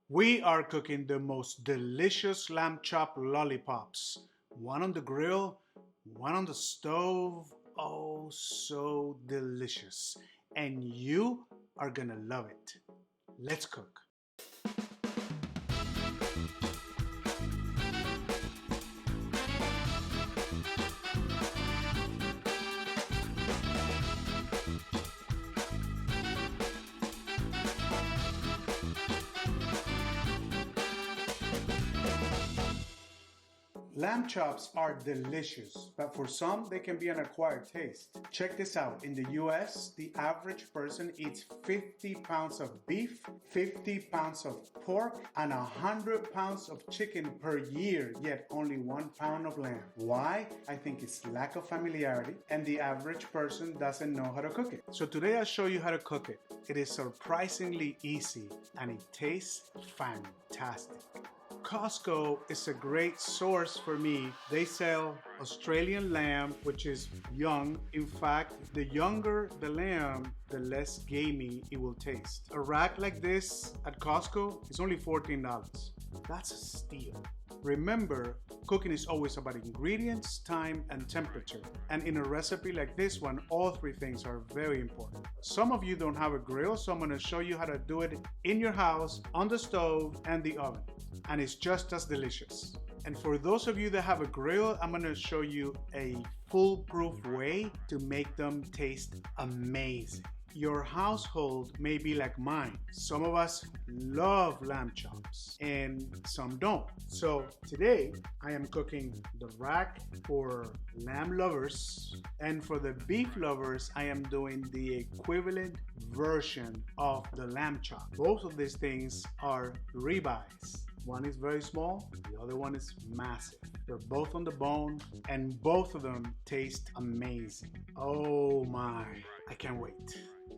We are cooking the most delicious lamb chop lollipops. One on the grill, one on the stove. Oh, so delicious. And you are gonna love it. Let's cook. Lamb chops are delicious, but for some they can be an acquired taste. Check this out. In the US, the average person eats 50 pounds of beef, 50 pounds of pork, and 100 pounds of chicken per year, yet only 1 pound of lamb. Why? I think it's lack of familiarity and the average person doesn't know how to cook it. So today I'll show you how to cook it. It is surprisingly easy and it tastes fantastic. Costco is a great source for me. They sell Australian lamb, which is young. In fact, the younger the lamb, the less gamey it will taste. A rack like this at Costco is only $14. That's a steal. Remember, cooking is always about ingredients, time, and temperature. And in a recipe like this one, all three things are very important. Some of you don't have a grill, so I'm going to show you how to do it in your house, on the stove, and the oven. And it's just as delicious. And for those of you that have a grill, I'm going to show you a foolproof way to make them taste amazing. Your household may be like mine. Some of us love lamb chops and some don't. So today I am cooking the rack for lamb lovers, and for the beef lovers I am doing the equivalent version of the lamb chop. Both of these things are ribeyes. One is very small, the other one is massive. They're both on the bone and both of them taste amazing. Oh my, I can't wait.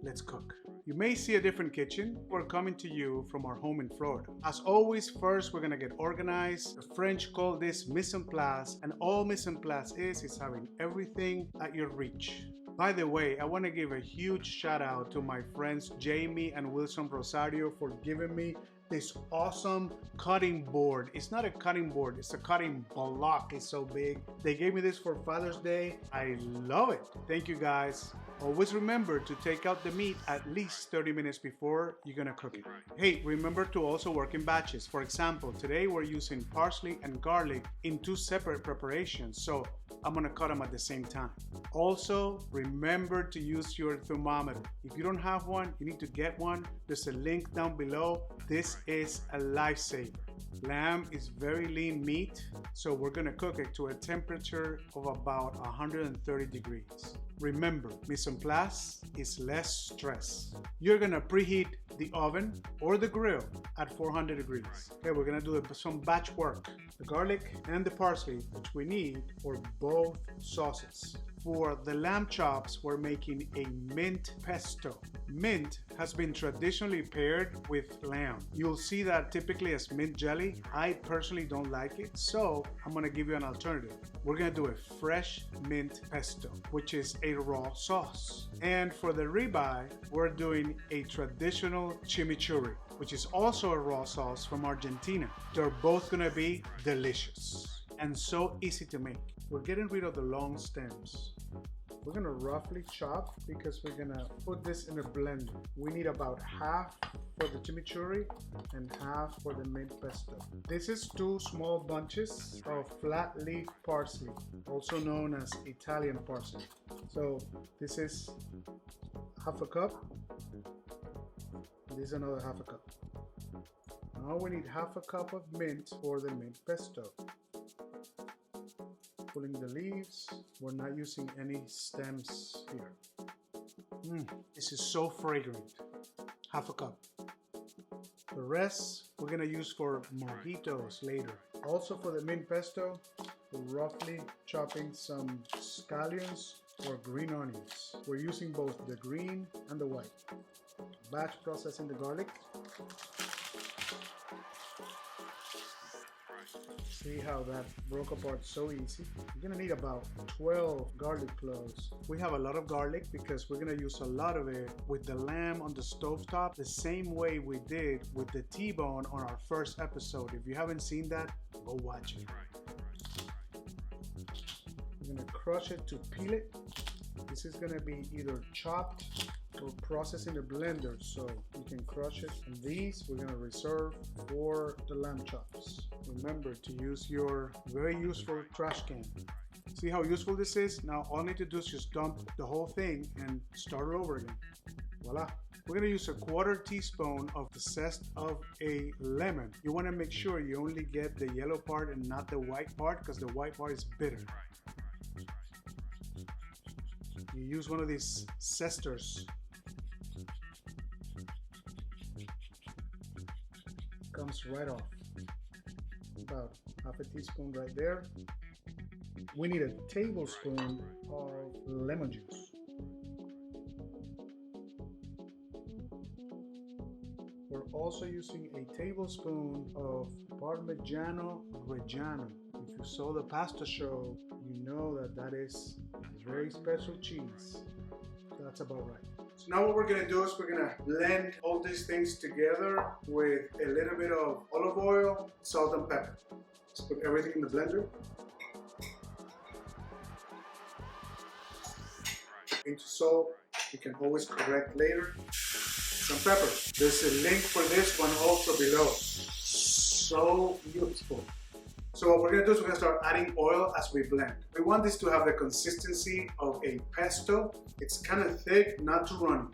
Let's cook. You may see a different kitchen. We're coming to you from our home in Florida. As always, first we're gonna get organized. The French call this mise en place, and all mise en place is having everything at your reach. By the way, I want to give a huge shout out to my friends Jamie and Wilson Rosario for giving me this awesome cutting board. It's not a cutting board, it's a cutting block. It's so big. They gave me this for Father's Day. I love it. Thank you guys. Always remember to take out the meat at least 30 minutes before you're gonna cook it. Hey, remember to also work in batches. For example, today we're using parsley and garlic in two separate preparations, so I'm gonna cut them at the same time. Also, remember to use your thermometer. If you don't have one, you need to get one. There's a link down below. This is a lifesaver. Lamb is very lean meat, so we're gonna cook it to a temperature of about 130 degrees. Remember, mise en place is less stress. You're gonna preheat the oven or the grill at 400 degrees. Okay, we're gonna do some batch work. The garlic and the parsley, which we need for both sauces. For the lamb chops, we're making a mint pesto. Mint has been traditionally paired with lamb. You'll see that typically as mint jelly. I personally don't like it, so I'm gonna give you an alternative. We're gonna do a fresh mint pesto, which is a raw sauce. And for the ribeye, we're doing a traditional chimichurri, which is also a raw sauce from Argentina. They're both gonna be delicious and so easy to make. We're getting rid of the long stems. We're gonna roughly chop because we're gonna put this in a blender. We need about half for the chimichurri and half for the mint pesto. This is 2 small bunches of flat leaf parsley, also known as Italian parsley. So this is half a cup. This is another half a cup. Now we need half a cup of mint for the mint pesto. Pulling the leaves. We're not using any stems here. This is so fragrant. Half a cup. The rest we're gonna use for mojitos later. Also for the mint pesto, we're roughly chopping some scallions or green onions. We're using both the green and the white. Batch processing the garlic. See how that broke apart so easy? You're gonna need about 12 garlic cloves. We have a lot of garlic because we're gonna use a lot of it with the lamb on the stovetop, the same way we did with the T-bone on our first episode. If you haven't seen that, go watch it. We're gonna crush it to peel it. This is gonna be either chopped or processed in a blender, so you can crush it. And these we're gonna reserve for the lamb chops. Remember to use your very useful trash can. See how useful this is? Now all I need to do is just dump the whole thing and start it over again. Voila. We're gonna use a 1/4 teaspoon of the zest of a lemon. You wanna make sure you only get the yellow part and not the white part, because the white part is bitter. You use one of these zesters. Comes right off. About 1/2 teaspoon right there. We need a tablespoon of lemon juice. We're also using a tablespoon of Parmigiano Reggiano. If you saw the pasta show, you know that is a very special cheese. That's about right. So now what we're gonna do is we're gonna blend all these things together with a little bit of olive oil, salt and pepper. Let's put everything in the blender. Into salt, you can always correct later. Some pepper. There's a link for this one also below. So useful. So what we're gonna do is we're gonna start adding oil as we blend. We want this to have the consistency of a pesto. It's kind of thick, not too runny.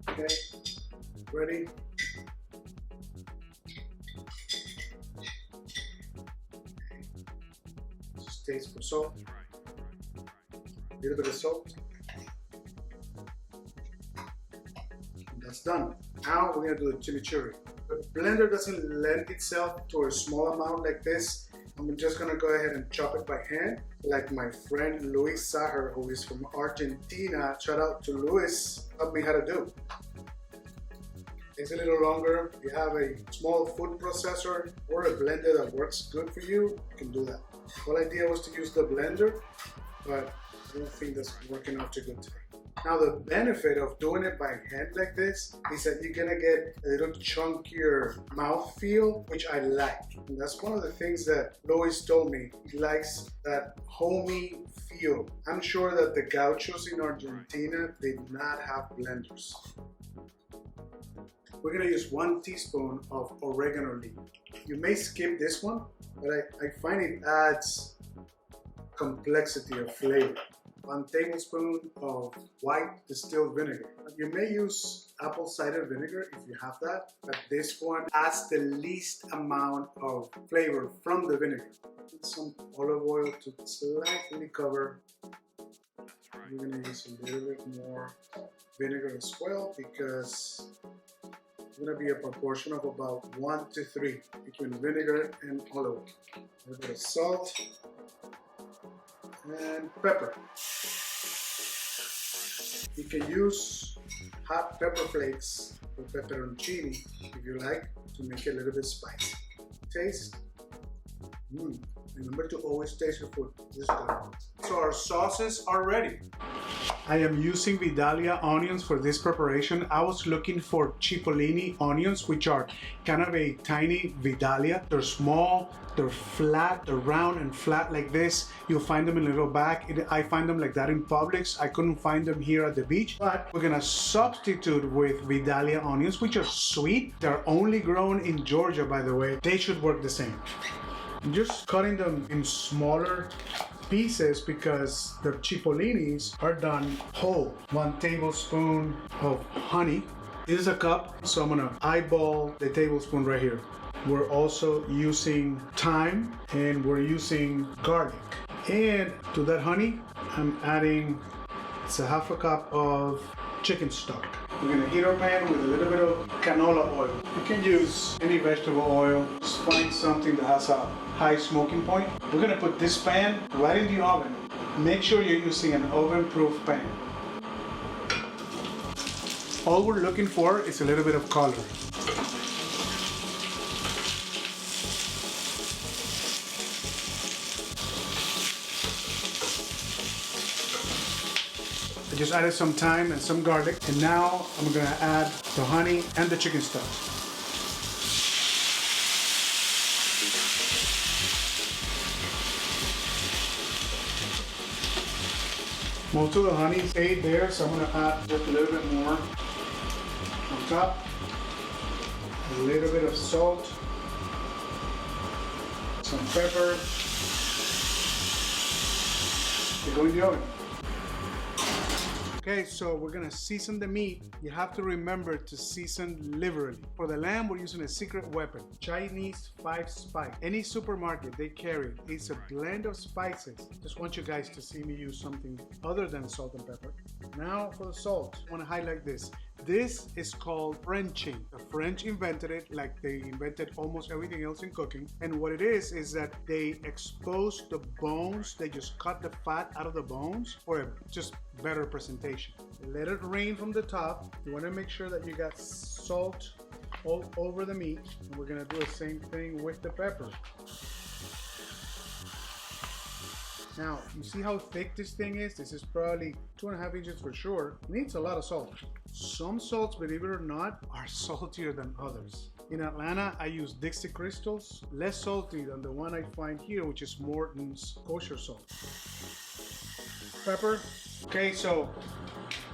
Okay, ready? Just taste for salt. A little bit of salt. That's done. Now we're gonna do the chimichurri. The blender doesn't lend itself to a small amount like this. I'm just gonna go ahead and chop it by hand, like my friend Luis Saher, who is from Argentina. Shout out to Luis, taught me how to do. Takes a little longer. If you have a small food processor or a blender that works good for you, you can do that. The whole idea was to use the blender, but I don't think that's working out too good today. Now the benefit of doing it by hand like this is that you're gonna get a little chunkier mouthfeel, which I like. And that's one of the things that Lois told me. He likes that homey feel. I'm sure that the gauchos in Argentina did not have blenders. We're gonna use 1 teaspoon of oregano leaf. You may skip this one, but I find it adds complexity of flavor. 1 tablespoon of white distilled vinegar. You may use apple cider vinegar if you have that, but this one adds the least amount of flavor from the vinegar. Some olive oil to slightly cover. We're gonna use a little bit more vinegar as well, because it's gonna be a proportion of about 1 to 3 between vinegar and olive oil. A little bit of salt and pepper. You can use hot pepper flakes or pepperoncini if you like, to make it a little bit spicy. Taste. Remember to always taste your food. This is good. So our sauces are ready. I am using Vidalia onions for this preparation. I was looking for Cipollini onions, which are kind of a tiny Vidalia. They're small, they're flat, they're round and flat like this. You'll find them in a little bag. I find them like that in Publix. I couldn't find them here at the beach, but we're gonna substitute with Vidalia onions, which are sweet. They're only grown in Georgia, by the way. They should work the same. I'm just cutting them in smaller pieces because the cipollinis are done whole. 1 tablespoon of honey. This is a cup, so I'm gonna eyeball the tablespoon right here. We're also using thyme and we're using garlic. And to that honey, I'm adding, it's a 1/2 cup of chicken stock. We're gonna heat our pan with a little bit of canola oil. You can use any vegetable oil. Just find something that has a high smoking point. We're gonna put this pan right in the oven. Make sure you're using an oven-proof pan. All we're looking for is a little bit of color. I just added some thyme and some garlic, and now I'm gonna add the honey and the chicken stock. Most of the honey stayed there, so I'm gonna add just a little bit more on top. A little bit of salt, some pepper. They go in the oven. Okay, so we're gonna season the meat. You have to remember to season liberally. For the lamb, we're using a secret weapon, Chinese 5-spice. Any supermarket, they carry it. It's a blend of spices. Just want you guys to see me use something other than salt and pepper. Now for the salt, I wanna highlight this. This is called Frenching. The French invented it like they invented almost everything else in cooking. And what it is that they expose the bones. They just cut the fat out of the bones for a just better presentation. Let it rain from the top. You want to make sure that you got salt all over the meat. And we're going to do the same thing with the pepper. Now, you see how thick this thing is? This is probably 2.5 inches for sure. It needs a lot of salt. Some salts, believe it or not, are saltier than others. In Atlanta, I use Dixie Crystals, less salty than the one I find here, which is Morton's kosher salt. Pepper. Okay, so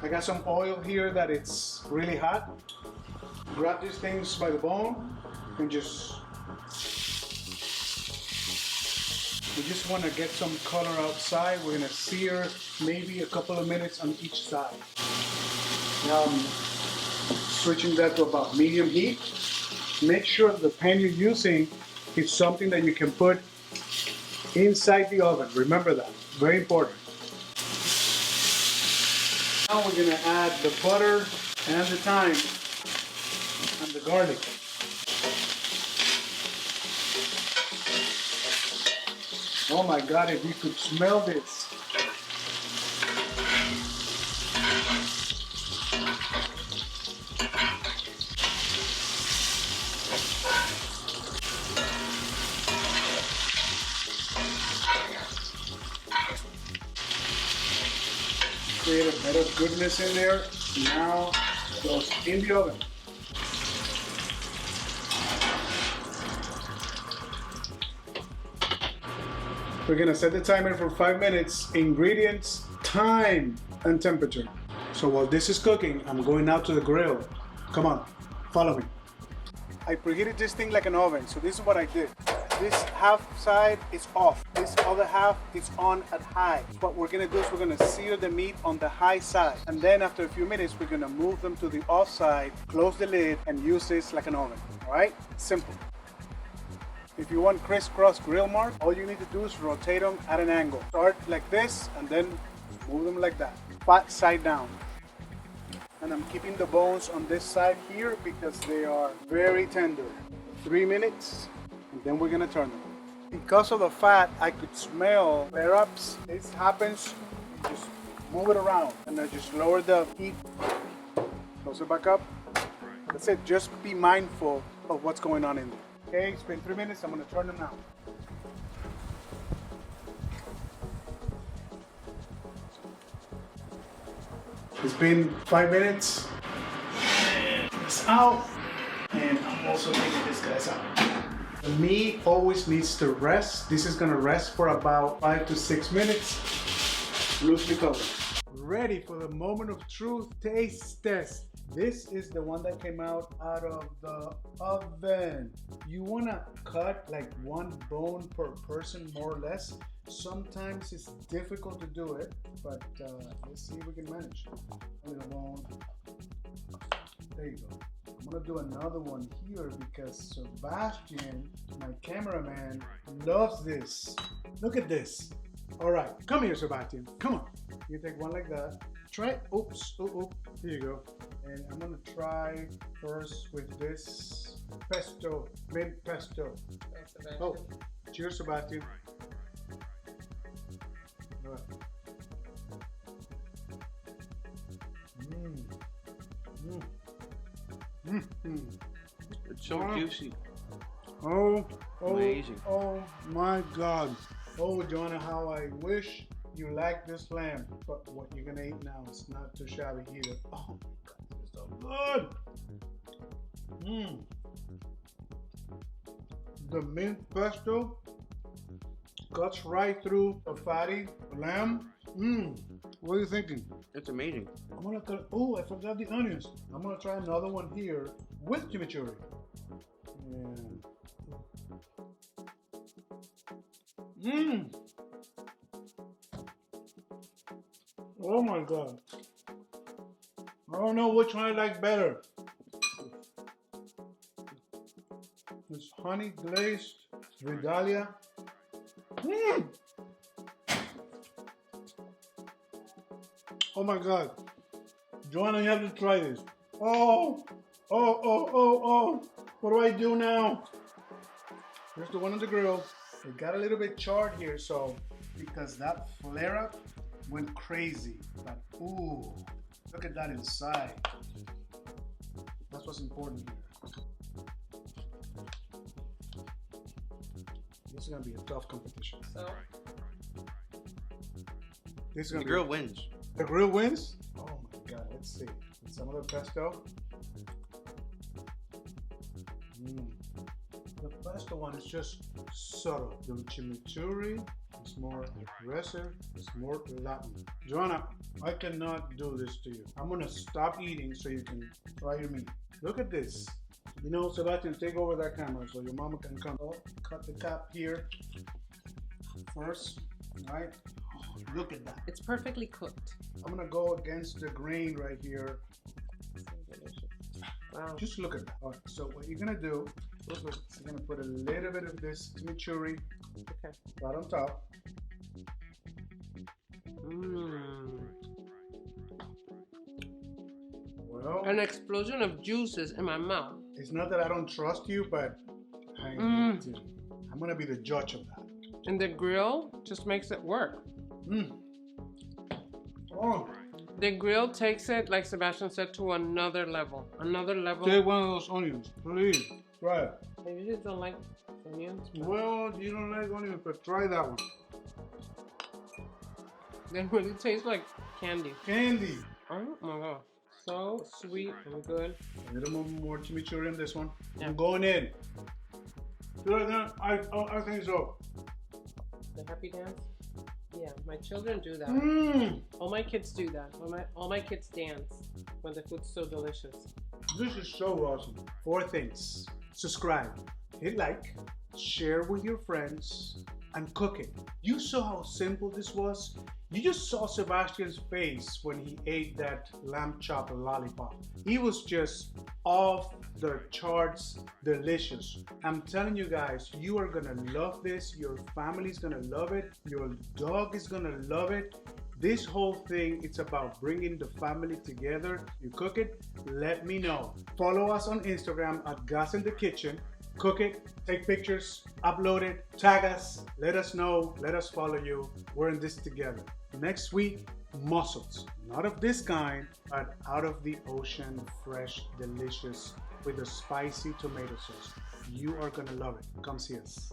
I got some oil here that it's really hot. Grab these things by the bone and we just want to get some color outside. We're going to sear maybe a couple of minutes on each side. Now I'm switching that to about medium heat. Make sure the pan you're using is something that you can put inside the oven. Remember that, very important. Now we're gonna add the butter and the thyme and the garlic. Oh my God, if you could smell this. Create a bit of goodness in there. Now it goes in the oven. We're gonna set the timer for 5 minutes. Ingredients, time, and temperature. So while this is cooking, I'm going out to the grill. Come on, follow me. I preheated this thing like an oven, so this is what I did. This half side is off. This other half is on at high. What we're gonna do is we're gonna sear the meat on the high side. And then after a few minutes, we're gonna move them to the off side, close the lid, and use this like an oven, all right? Simple. If you want crisscross grill mark, all you need to do is rotate them at an angle. Start like this, and then move them like that. Fat side down. And I'm keeping the bones on this side here because they are very tender. 3 minutes. And then we're gonna turn them. Because of the fat, I could smell flare-ups. This happens, just move it around and then just lower the heat. Close it back up. That's it, just be mindful of what's going on in there. Okay, it's been 3 minutes, I'm gonna turn them now. It's been 5 minutes. It's out. And I'm also taking this guy's out. The meat always needs to rest. This is gonna rest for about 5 to 6 minutes. Loosely covered. Ready for the moment of truth taste test. This is the one that came out of the oven. You wanna cut like one bone per person, more or less. Sometimes it's difficult to do it, but let's see if we can manage. A little bone. There you go. I'm gonna do another one here because Sebastian, my cameraman, loves this. Look at this. All right, come here, Sebastian. Come on. You take one like that. Try it. Oops. Oops. Here you go. And I'm gonna try first with this pesto, mint pesto. Oh, cheers, Sebastian. All right. It's so juicy. Oh, Amazing. Oh my God. Oh, Joanna, how I wish you like this lamb. But what you're gonna eat now is not too shabby either. Oh my God, it's so good. The mint pesto cuts right through a fatty lamb. What are you thinking? It's amazing. I'm gonna cut. Oh, I forgot the onions. I'm gonna try another one here with chimichurri. Oh my God. I don't know which one I like better. It's honey glazed regalia. Oh my God. Joanna, you have to try this. Oh. What do I do now? Here's the one on the grill. It got a little bit charred here, so because that flare up went crazy. But ooh, look at that inside. That's what's important here. This is gonna be a tough competition. So This is gonna The grill wins. The grill wins? Oh my God, let's see. Some of the pesto. The pesto one is just subtle. The chimichurri is more aggressive, it's more Latin. Joanna, I cannot do this to you. I'm gonna stop eating so you can try your meat. Look at this. You know, Sebastian, take over that camera so your mama can come. Oh, cut the cap here first, right? Oh, look at that. it's perfectly cooked. I'm gonna go against the grain right here. So delicious. Wow. Just look at that. All right, so what you're gonna do is you're gonna put a little bit of this chimichurri Okay. right on top. Well, An explosion of juices in my mouth. it's not that I don't trust you, but I need to. I'm gonna be the judge of that. And the grill just makes it work. Oh, The grill takes it, like Sebastian said, to another level. Another level. take one of those onions, please. Try it. I usually don't like onions. Well, you don't like onions, but try that one. They really taste like candy. Candy. Oh my God. So sweet and good. A little more chimichurri on this one. Yeah. I'm going in. I think so. The happy dance? Yeah, my children do that. All my kids do that. All my kids dance when the food's so delicious. This is so awesome. 4 things. Subscribe, hit like, share with your friends, and cook it. You saw how simple this was? You just saw Sebastian's face when he ate that lamb chop lollipop. He was just off the charts delicious. I'm telling you guys, you are gonna love this. Your family's gonna love it. Your dog is gonna love it. This whole thing, it's about bringing the family together. You cook it, let me know. Follow us on Instagram at Gas in the Kitchen. Cook it, take pictures, upload it, tag us, let us know, let us follow you. We're in this together. Next week, mussels. Not of this kind, but out of the ocean, fresh, delicious, with a spicy tomato sauce. You are gonna love it. Come see us.